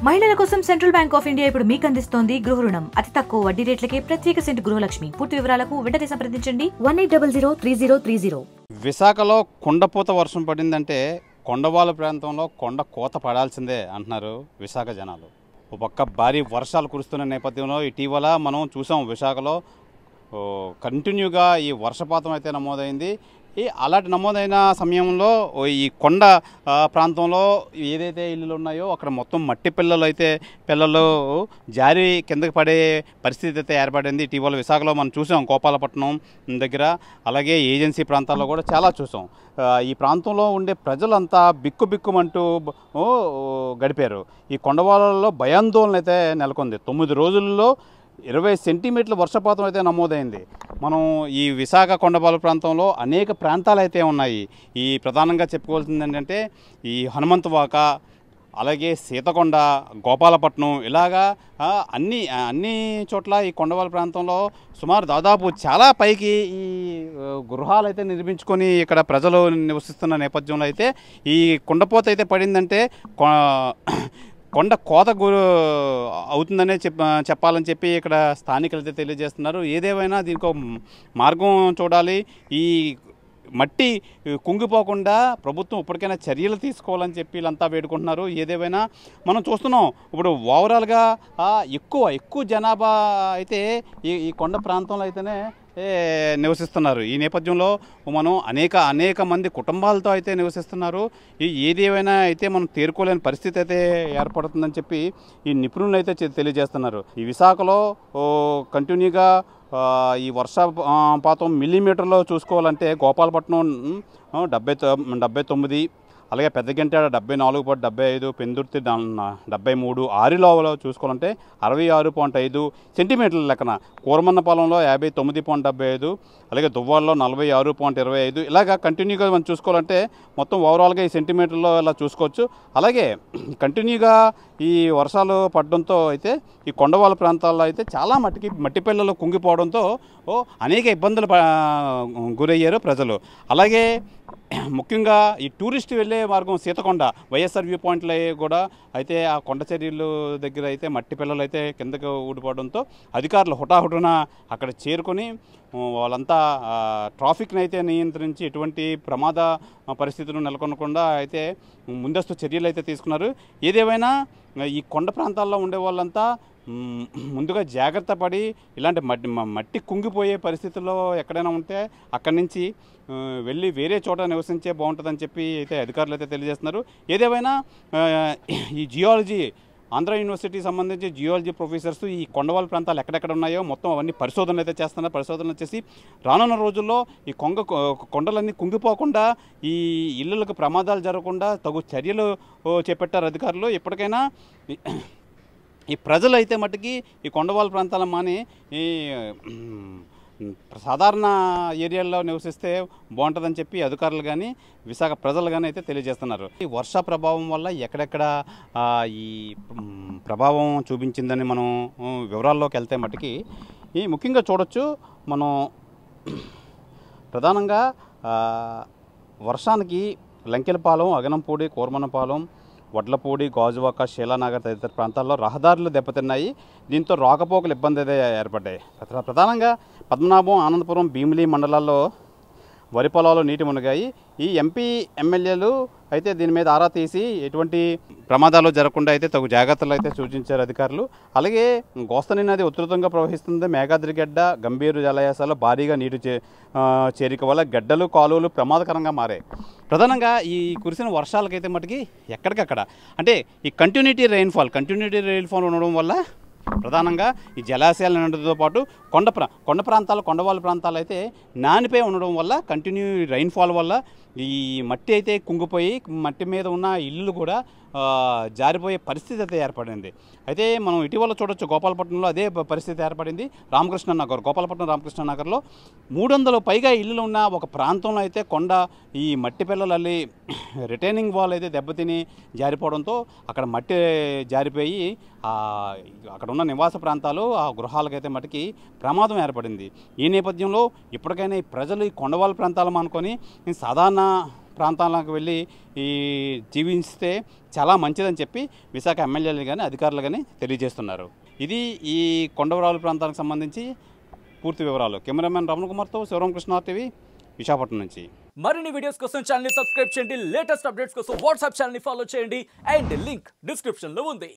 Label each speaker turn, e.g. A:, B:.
A: మహిళల కోసం central bank of India ఇప్పుడు మీకు అందిస్తోంది గృహ రుణం. అతి తక్కువ వడ్డీ రేట్లకే ప్రత్యేక సెంటు గృహలక్ష్మి. పూర్తి వివరాలకు వెంటనే సంప్రదించండి 18003030.
B: విశాఖలో కుండపోత వర్షం పడిందంటే కొండవాళ్ళ ప్రాంతంలో కొండ కోత పడాల్సిందే అంటున్నారు విశాఖ జనాలు. ఒక పక్క భారీ వర్షాలు కురుస్తున్న నేపథ్యంలో ఇటీవల మనం చూసాం విశాఖలో కంటిన్యూగా ఈ వర్షపాతం అయితే నమోదైంది. అలాంటి నమోదైన సమయంలో ఈ కొండ ప్రాంతంలో ఏదైతే ఇల్లులు ఉన్నాయో అక్కడ మొత్తం మట్టి పిల్లలు జారి కిందకి పడే పరిస్థితి అయితే ఏర్పడింది. ఇటీవల విశాఖలో మనం చూసాం, గోపాలపట్నం దగ్గర, అలాగే ఏజెన్సీ ప్రాంతాల్లో కూడా చాలా చూసాం. ఈ ప్రాంతంలో ఉండే ప్రజలంతా బిక్కుమంటూ గడిపారు. ఈ కొండవాళ్ళలో భయాందోళన అయితే నెలకొంది. 9 రోజుల్లో 20 సెంటీమీటర్ల వర్షపాతం అయితే నమోదైంది. మనం ఈ విశాఖ కొండపాల ప్రాంతంలో అనేక ప్రాంతాలు అయితే ఉన్నాయి. ఈ ప్రధానంగా చెప్పుకోవాల్సింది ఏంటంటే ఈ హనుమంతవాక, అలాగే సీతకొండ, గోపాలపట్నం, ఇలాగా అన్ని చోట్ల ఈ కొండవాళ్ళ ప్రాంతంలో సుమారు దాదాపు చాలా పైకి ఈ గృహాలు అయితే నిర్మించుకొని ఇక్కడ ప్రజలు నివసిస్తున్న నేపథ్యంలో అయితే ఈ కుండపోత అయితే పడిందంటే కొండ కోత అవుతుందనే చెప్పాలని చెప్పి ఇక్కడ స్థానికులు అయితే తెలియజేస్తున్నారు. ఏదేమైనా దీనికి ఒక మార్గం చూడాలి. ఈ మట్టి కుంగిపోకుండా ప్రభుత్వం ఇప్పటికైనా చర్యలు తీసుకోవాలని చెప్పి వీళ్ళంతా వేడుకుంటున్నారు. ఏదేమైనా మనం చూస్తున్నాం, ఇప్పుడు ఓవరాల్గా ఎక్కువ జనాభా అయితే ఈ కొండ ప్రాంతంలో అయితేనే నివసిస్తున్నారు. ఈ నేపథ్యంలో మనం అనేక మంది కుటుంబాలతో అయితే నివసిస్తున్నారు. ఏదేమైనా అయితే మనం తేరుకోలేని పరిస్థితి అయితే ఏర్పడుతుందని చెప్పి ఈ నిపుణులు అయితే తెలియజేస్తున్నారు. ఈ విశాఖలో కంటిన్యూగా ఈ వర్షపాతం మిల్లీమీటర్లో చూసుకోవాలంటే గోపాలపట్నం 79, అలాగే పెద్దగంటాడ 74.75, పెందుర్తి 73, ఆరిలోవలో చూసుకోవాలంటే 66.5 సెంటీమీటర్ల లెక్కన, కూరమన్నపాలెంలో 59.75, అలాగే దువ్వాడలో 46.25, ఇలాగా కంటిన్యూగా మనం చూసుకోవాలంటే మొత్తం ఓవరాల్గా ఈ సెంటీమీటర్లో ఇలా చూసుకోవచ్చు. అలాగే కంటిన్యూగా ఈ వర్షాలు పడడంతో అయితే ఈ కొండవాళ్ళ ప్రాంతాల్లో అయితే చాలా మట్టి పిల్లలు కుంగిపోవడంతో అనేక ఇబ్బందులు గురయ్యారు ప్రజలు. అలాగే ముఖ్యంగా ఈ టూరిస్ట్ వెళ్ళే మార్గం సీతకొండ, వైఎస్ఆర్ వ్యూ పాయింట్లో కూడా అయితే ఆ కొండ చర్యలు దగ్గర అయితే మట్టి పిల్లలు అయితే కిందకు ఊడిపోవడంతో అధికారులు హుటాహుటిన అక్కడ చేరుకొని వాళ్ళంతా ట్రాఫిక్ని అయితే నియంత్రించి ఎటువంటి ప్రమాద పరిస్థితులు నెలకొనకుండా అయితే ముందస్తు చర్యలు అయితే తీసుకున్నారు. ఏదేమైనా ఈ కొండ ప్రాంతాల్లో ఉండే వాళ్ళంతా ముందుగా జాగ్రత్త పడి ఇలాంటి మట్టి కుంగిపోయే పరిస్థితుల్లో ఎక్కడైనా ఉంటే అక్కడి నుంచి వెళ్ళి వేరే చోట నివసించే బాగుంటుందని చెప్పి అయితే అధికారులు అయితే తెలియజేస్తున్నారు. ఏదేమైనా ఈ జియాలజీ, ఆంధ్ర యూనివర్సిటీ సంబంధించి జియాలజీ ప్రొఫెసర్స్ ఈ కొండవాళ్ళ ప్రాంతాలు ఎక్కడెక్కడ ఉన్నాయో మొత్తం అవన్నీ పరిశోధనలు అయితే చేస్తున్నారు. పరిశోధనలు చేసి రానున్న రోజుల్లో ఈ కొండలన్నీ కుంగిపోకుండా, ఈ ఇళ్ళకు ప్రమాదాలు జరగకుండా తగు చర్యలు చేపట్టారు అధికారులు. ఎప్పటికైనా ఈ ప్రజలు అయితే మట్టుకి ఈ కొండవాళ్ళ ప్రాంతాల మాని ఈ సాధారణ ఏరియాల్లో నివసిస్తే బాగుంటుందని చెప్పి అధికారులు కానీ విశాఖ ప్రజలు కానీ అయితే తెలియజేస్తున్నారు. ఈ వర్ష ప్రభావం వల్ల ఎక్కడెక్కడ ఈ ప్రభావం చూపించిందని మనం వివరాల్లోకి వెళ్తే మట్టుకి ఈ ముఖ్యంగా చూడొచ్చు. మనం ప్రధానంగా వర్షానికి లంకెలపాలెం, అగనంపూడి, కూరమన్నపాలెం, వడ్లపూడి, గాజువాక, శీలానగర్ తదితర ప్రాంతాల్లో రహదారులు దెబ్బతిన్నాయి. దీంతో రాకపోకలు ఇబ్బంది అయితే ఏర్పడ్డాయి. ప్రధానంగా పద్మనాభం, ఆనందపురం, భీమిలి మండలాల్లో వరి పొలాలు నీటి మునిగాయి. ఈ ఎంపీ ఎమ్మెల్యేలు అయితే దీని మీద ఆరా తీసి ఎటువంటి ప్రమాదాలు జరగకుండా అయితే తగు జాగ్రత్తలు అయితే సూచించారు అధికారులు. అలాగే గోస్తని నది ఉధృతంగా ప్రవహిస్తుంది. మేఘాద్రిగడ్డ, గంభీరు జలాశయాల్లో భారీగా నీటి చేరిక వల్ల గడ్డలు, కాలువలు ప్రమాదకరంగా మారాయి. ప్రధానంగా ఈ కురిసిన వర్షాలకైతే మటుకి ఎక్కడికక్కడ అంటే ఈ కంటిన్యూటీ రైన్ఫాల్ ఉండడం వల్ల ప్రధానంగా ఈ జలాశయాలు నిండడంతో పాటు కొండవాళ్ళ ప్రాంతాలు అయితే నానిపోయి ఉండడం వల్ల కంటిన్యూ రైన్ఫాల్ వల్ల ఈ మట్టి అయితే కుంగిపోయి మట్టి మీద ఉన్న ఇల్లు కూడా జారిపోయే పరిస్థితి అయితే ఏర్పడింది. అయితే మనం ఇటీవల చూడొచ్చు, గోపాలపట్నంలో అదే పరిస్థితి ఏర్పడింది. గోపాలపట్నం రామకృష్ణ నగర్లో 300 పైగా ఇల్లులు ఉన్న ఒక ప్రాంతంలో అయితే ఈ మట్టి పిల్లలు అల్లి రిటైనింగ్ వాల్ అయితే దెబ్బతిని జారిపోవడంతో అక్కడ మట్టి జారిపోయి అక్కడ ఉన్న నివాస ప్రాంతాలు, ఆ గృహాలకైతే మటుకి ప్రమాదం ఏర్పడింది. ఈ నేపథ్యంలో ఇప్పటికైనా ఈ ప్రజలు ఈ కొండవాళ్ళ ప్రాంతాలు అనుకొని సాధారణ ప్రాంతాలకు వెళ్ళి ఈ జీవిస్తే చాలా మంచిదని చెప్పి విశాఖ ఎమ్మెల్యేలు కానీ అధికారులు కానీ తెలియజేస్తున్నారు. ఇది ఈ కొండవరాలు ప్రాంతానికి సంబంధించి పూర్తి వివరాలు. కెమెరామెన్ రమణ కుమార్తో శివరామకృష్ణ టీవీ విశాఖపట్నం నుంచి.
C: మరిన్ని వీడియోస్ కోసం ఛానల్ ని సబ్స్క్రైబ్ చేయండి. లేటెస్ట్ అప్డేట్స్ కోసం వాట్సాప్ ఛానల్ ని ఫాలో చేయండి. అండ్ లింక్ డిస్క్రిప్షన్ లో ఉంది.